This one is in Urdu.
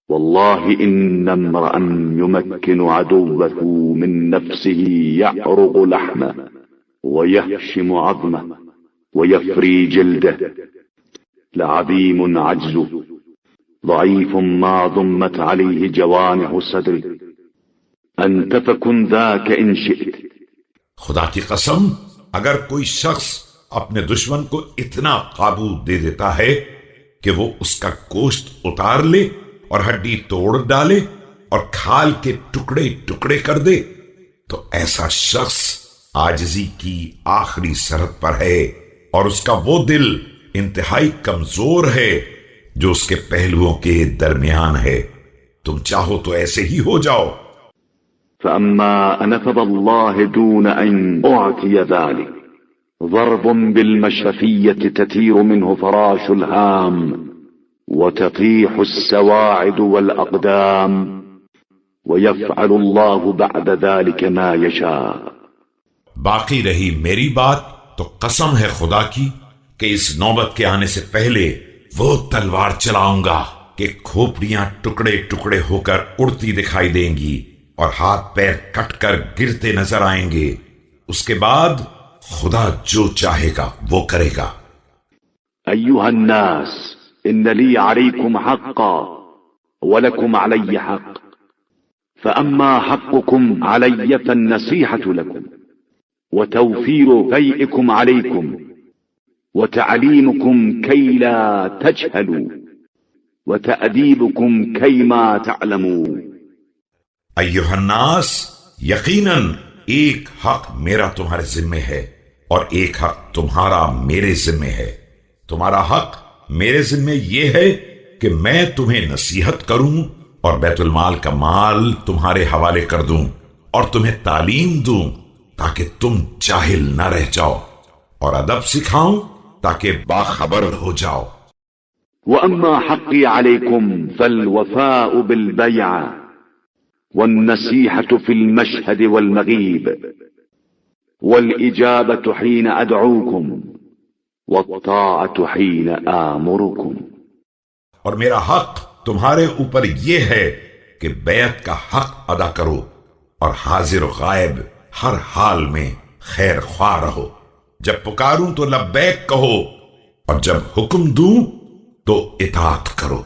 والله إن امرأ يمكن عدوه من نفسه يعرق لحمه ويهشم عظمه ويفري جلده لعظيم عجزه ضعيف ما ضمت عليه جوانح صدره أنت فكن ذاك إن شئت. خدا کی قسم، اگر کوئی شخص اپنے دشمن کو اتنا قابو دے دیتا ہے کہ وہ اس کا گوشت اتار لے اور ہڈی توڑ ڈالے اور کھال کے ٹکڑے ٹکڑے کر دے، تو ایسا شخص عاجزی کی آخری سرحد پر ہے، اور اس کا وہ دل انتہائی کمزور ہے جو اس کے پہلوؤں کے درمیان ہے. تم چاہو تو ایسے ہی ہو جاؤ. فأما أنا فوالله دون أن أعطي ذلك ضرب بالمشرفية تثير منه فراش الهام وتطيح السواعد والأقدام ويفعل الله بعد ذلك ما يشاء. باقی رہی میری بات تو قسم ہے خدا کی کہ اس نوبت کے آنے سے پہلے وہ تلوار چلاؤں گا کہ کھوپڑیاں ٹکڑے ٹکڑے ہو کر اڑتی دکھائی دیں گی اور ہاتھ پیر کٹ کر گرتے نظر آئیں گے. اس کے بعد خدا جو چاہے گا وہ کرے گا. أيها الناس إن لي عليكم حقا ولكم علي حق، فأما حقكم علي فالنصيحة لكم وتوفير فيئكم عليكم وتعليمكم كي لا تجهلوا وتأديبكم كي ما تعلموا. ایھا الناس، یقیناً ایک حق میرا تمہارے ذمے ہے اور ایک حق تمہارا میرے ذمے ہے. تمہارا حق میرے ذمے یہ ہے کہ میں تمہیں نصیحت کروں اور بیت المال کا مال تمہارے حوالے کر دوں اور تمہیں تعلیم دوں تاکہ تم جاہل نہ رہ جاؤ، اور ادب سکھاؤں تاکہ باخبر ہو جاؤ. وأما حقي عليكم فالوفاء بالبيعة والنصيحة في المشهد والمغيب والإجابة حين أدعوكم والطاعة حين آمركم. اور میرا حق تمہارے اوپر یہ ہے کہ بیعت کا حق ادا کرو اور حاضر و غائب ہر حال میں خیر خواہ رہو. جب پکاروں تو لبیک کہو اور جب حکم دوں تو اطاعت کرو.